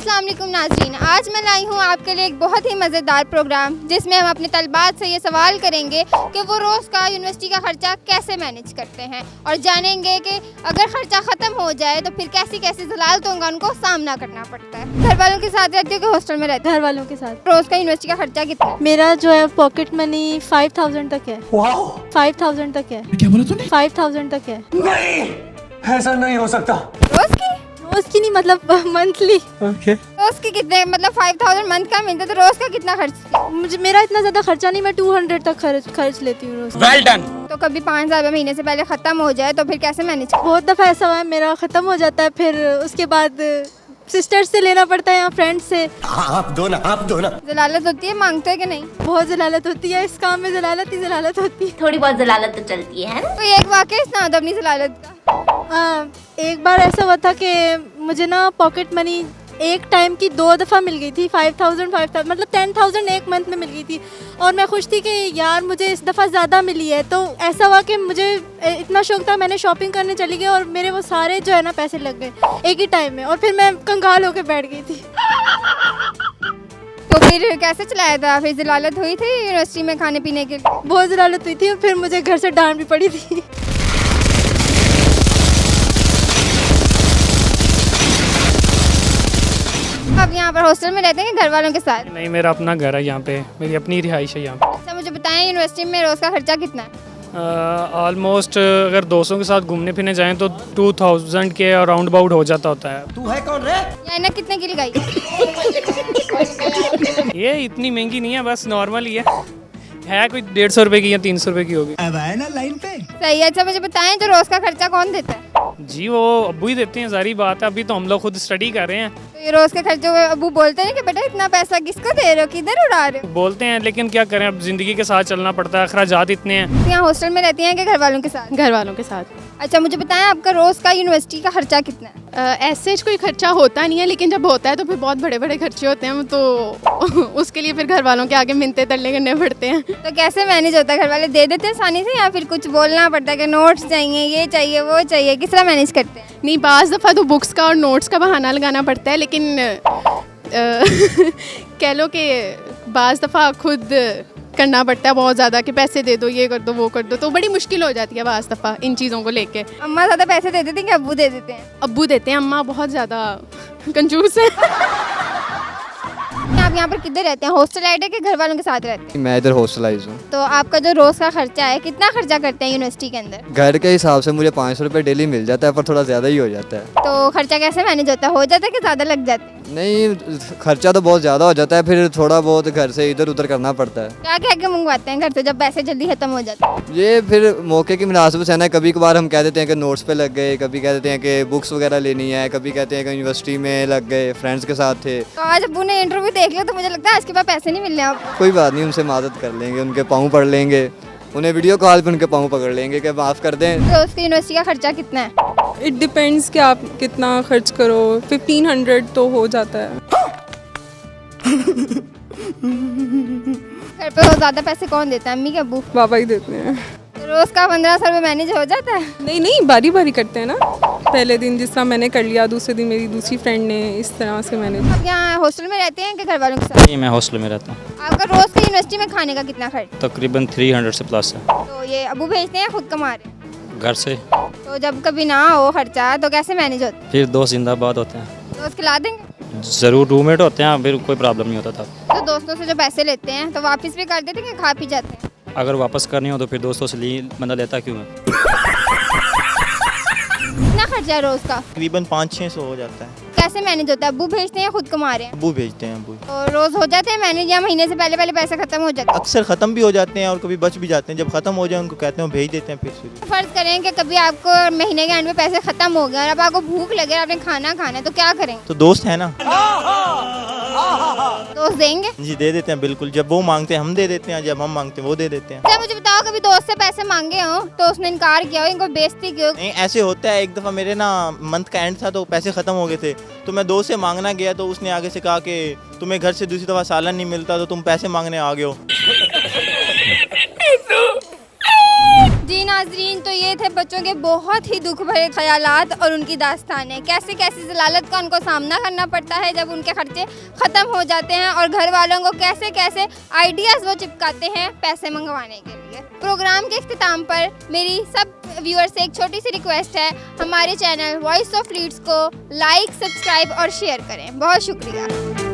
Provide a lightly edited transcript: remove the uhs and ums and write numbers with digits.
अस्सलाम वालेकुम नाज़रीन, आज मैं लाई हूँ आपके लिए एक बहुत ही मज़ेदार प्रोग्राम जिसमें हम अपने तलबात से ये सवाल करेंगे कि वो रोज़ का यूनिवर्सिटी का ख़र्चा कैसे मैनेज करते हैं और जानेंगे कि अगर ख़र्चा ख़त्म हो जाए तो फिर कैसी कैसी ज़लालतों का उनको सामना करना पड़ता है। घर वालों के साथ रहते हो कि हॉस्टल में रहते हो? घर वालों के साथ। रोज़ का यूनिवर्सिटी का ख़र्चा कितना है? मेरा जो है पॉकेट मनी 5000 तक है। 5000 तक है। क्या बोला तूने? 5000 तक है। नहीं, ऐसा नहीं हो सकता। रोज़ की? रोज की नहीं, मतलब मंथली। ओके। रोज़ की कितने, मतलब 5000 मंथ का मिलता है तो रोज़ का कितना खर्च? मुझे मेरा इतना ज्यादा खर्चा नहीं, मैं 200 तक खर्च लेती हूँ रोज। Well done. तो कभी 5000 महीने से पहले ख़त्म हो जाए तो फिर कैसे मैनेज? बहुत दफा ऐसा हुआ है मेरा खत्म हो जाता है, फिर उसके बाद सिस्टर से लेना पड़ता है या फ्रेंड से। आप दो ना। ज़लालत होती है, मांगते हो कि नहीं? बहुत जलालत होती है, इस काम में जलालत ही जलालत होती है। थोड़ी बहुत जलालत तो चलती है ना। कोई एक वाक़या सुना दो अपनी ज़लालत का। एक बार ऐसा हुआ था कि मुझे ना पॉकेट मनी एक टाइम की 2 दफ़ा मिल गई थी। 5000 मतलब 10,000 एक मंथ में मिल गई थी और मैं खुश थी कि यार मुझे इस दफ़ा ज़्यादा मिली है। तो ऐसा हुआ कि मुझे इतना शौक था, मैंने शॉपिंग करने चली गई और मेरे वो सारे जो है ना पैसे लग गए एक ही टाइम में और फिर मैं कंगाल होकर बैठ गई थी। तो फिर कैसे चलाया था? फिर ज़लालत हुई थी यूनिवर्सिटी में खाने पीने के लिए? बहुत ज़लालत हुई थी और फिर मुझे घर से डांट भी पड़ी थी। आप यहाँ पर हॉस्टल में रहते हैं घर वालों के साथ? नहीं, मेरा अपना घर है यहाँ पे, मेरी अपनी रिहाइश है यहाँ पे। अच्छा मुझे बताएं यूनिवर्सिटी में रोज़ का खर्चा कितना है? ऑलमोस्ट अगर दोस्तों के साथ घूमने फिरने जाएं तो 2000 के अराउंड अबाउट हो जाता होता है। तू है कौन रे? या ना कितने की लगाई? ये इतनी महंगी नहीं है, बस नॉर्मल ही है कोई 150 रुपए की या 300 रुपए की होगी। अब आए ना लाइन पे। सही है। अच्छा मुझे बताएं जो रोज़ का खर्चा कौन देता है? जी वो अब्बू ही देते हैं, सारी बात है। अभी तो हम लोग खुद स्टडी कर रहे हैं। तो ये रोज़ के खर्चे हुए अबू बोलते हैं कि बेटा इतना पैसा किसको दे रहे हो, किधर उड़ा रहे हो? बोलते हैं, लेकिन क्या करें, अब ज़िंदगी के साथ चलना पड़ता है, अखराजात इतने हैं। तो यहाँ हॉस्टल में रहती हैं कि घर वालों के साथ? घर वालों के साथ। अच्छा मुझे बताएं आपका रोज़ का यूनिवर्सिटी का खर्चा कितना है? ऐसे कोई खर्चा होता नहीं है, लेकिन जब होता है तो फिर बहुत बड़े बड़े खर्चे होते हैं, तो उसके लिए फिर घर वालों के आगे मिन्नतें तरले करने पड़ते हैं। तो कैसे मैनेज होता है? घर वाले दे देते हैं आसानी से या फिर कुछ बोलना पड़ता है कि नोट्स चाहिए, ये चाहिए, वो चाहिए? किस तरह मैनेज करते हैं? नहीं, बाज़ दफ़ा तो बुक्स का और नोट्स का बहाना लगाना पड़ता है, लेकिन कह लो कि बाज़ दफ़ा खुद करना पड़ता है बहुत ज़्यादा कि पैसे दे दो, ये कर दो, वो कर दो, तो बड़ी मुश्किल हो जाती है बाज़ दफ़ा इन चीज़ों को लेके। अम्मा ज़्यादा पैसे दे देती हैं कि अब्बू दे देते हैं? अब्बू देते हैं, अम्मा बहुत ज़्यादा कंजूस है। आप यहाँ पर किधर रहते हैं? हॉस्टल आइड है कि घर वालों के साथ रहते हैं? मैं इधर हॉस्टलाइज हूँ। तो आपका जो रोज़ का खर्चा है कितना खर्चा करते हैं यूनिवर्सिटी के अंदर? घर के हिसाब से मुझे 500 रुपये डेली मिल जाता है, पर थोड़ा ज़्यादा ही हो जाता है। तो खर्चा कैसे मैनेज होता है? हो जाता है कि ज़्यादा लग जाते हैं? नहीं, खर्चा तो बहुत ज़्यादा हो जाता है, फिर थोड़ा बहुत घर से इधर उधर करना पड़ता है। क्या क्या के मंगवाते हैं घर से जब पैसे जल्दी खत्म हो जाते हैं? ये फिर मौके की मुनासिबत है ना, कभी कभार हम कह देते हैं कि नोट्स पे लग गए, कभी कह देते हैं कि बुक्स वगैरह लेनी है, कभी कहते हैं कि यूनिवर्सिटी में लग गए, फ्रेंड्स के साथ थे। तो आज अब्बू ने इंटरव्यू देख लिया तो मुझे लगता है आज के बाद पैसे नहीं मिलने आपको। कोई बात नहीं, उनसे मदद कर लेंगे, उनके पाँव पकड़ लेंगे, उन्हें वीडियो कॉल पे उनके पाँव पकड़ लेंगे कि माफ़ कर दें। तो उसकी यूनिवर्सिटी का खर्चा कितना है? इट डिपेंड्स कि आप कितना खर्च करो। 1500 तो हो जाता है। घर पे वो ज़्यादा पैसे कौन देता है, अम्मी के अब्बू? पापा ही देते हैं। तो रोज़ का 1500 रुपये मैनेज हो जाता है? नहीं, बारी बारी करते हैं ना। पहले दिन जिस तरह मैंने कर लिया, दूसरे दिन मेरी दूसरी फ्रेंड ने, इस तरह से मैंने। आप यहाँ हॉस्टल में रहते हैं कि घर वालों के साथ? मैं हॉस्टल में रहता हूँ। आपका रोज़ का यूनिवर्सिटी में खाने का कितना खर्च? तकरीबन 300 से प्लस है। तो ये अब्बू भेजते हैं, खुद कमा रहे हैं? घर से। तो जब कभी ना हो खर्चा तो कैसे मैनेज होता है? फिर दोस्त जिंदाबाद होते हैं, दोस्त खिला देंगे? ज़रूर रूममेट होते हैं, फिर कोई प्रॉब्लम नहीं होता था। तो दोस्तों से जो पैसे लेते हैं तो वापस भी कर देते हैं कि खा पी जाते हैं? अगर वापस करनी हो तो फिर दोस्तों से बंदा लेता क्यों है। कितना खर्चा है रोज़ का? तकरीबन 500-600 हो जाता है। कैसे मैनेज होता है? अब्बू भेजते हैं, खुद कमा रहे हैं? अब्बू भेजते हैं अब्बू। तो रोज़ हो जाते हैं मैनेज या महीने से पहले पहले पैसे खत्म हो जाते हैं? अक्सर ख़त्म भी हो जाते हैं और कभी बच भी जाते हैं। जब ख़त्म हो जाए उनको कहते हैं भेज देते हैं फिर से। फर्ज करें कि कभी आपको महीने के एंड में पैसे खत्म हो गए और अब आपको भूख लगे और आपने खाना खाना है तो क्या करेंगे? तो दोस्त है ना, दोस्त देंगे? जी दे देते हैं बिल्कुल। जब वो मांगते हैं हम दे देते हैं, जब हम मांगते हैं वो दे देते हैं। अच्छा मुझे बताओ कभी दोस्त से पैसे मांगे हो तो उसने इनकार किया हो, इनको बेइज्जती क्यों? नहीं, ऐसे होता है। एक दफ़ा मेरे ना मंथ का एंड था तो पैसे ख़त्म हो गए थे, तो मैं दोस्त से मांगना गया तो उसने आगे से कहा कि तुम्हें घर से दूसरी दफ़ा सालन नहीं मिलता तो तुम पैसे मांगने आ गए हो। जी नाजरीन, तो ये थे बच्चों के बहुत ही दुख भरे ख्यालात और उनकी दास्तानें। कैसे कैसे ज़लालत का उनको सामना करना पड़ता है जब उनके खर्चे ख़त्म हो जाते हैं, और घर वालों को कैसे कैसे आइडियाज़ वो चिपकाते हैं पैसे मंगवाने के लिए। प्रोग्राम के इख्तिताम पर मेरी सब व्यूअर्स से एक छोटी सी रिक्वेस्ट है, हमारे चैनल वॉइस ऑफ लीड्स को लाइक, सब्सक्राइब और शेयर करें। बहुत शुक्रिया।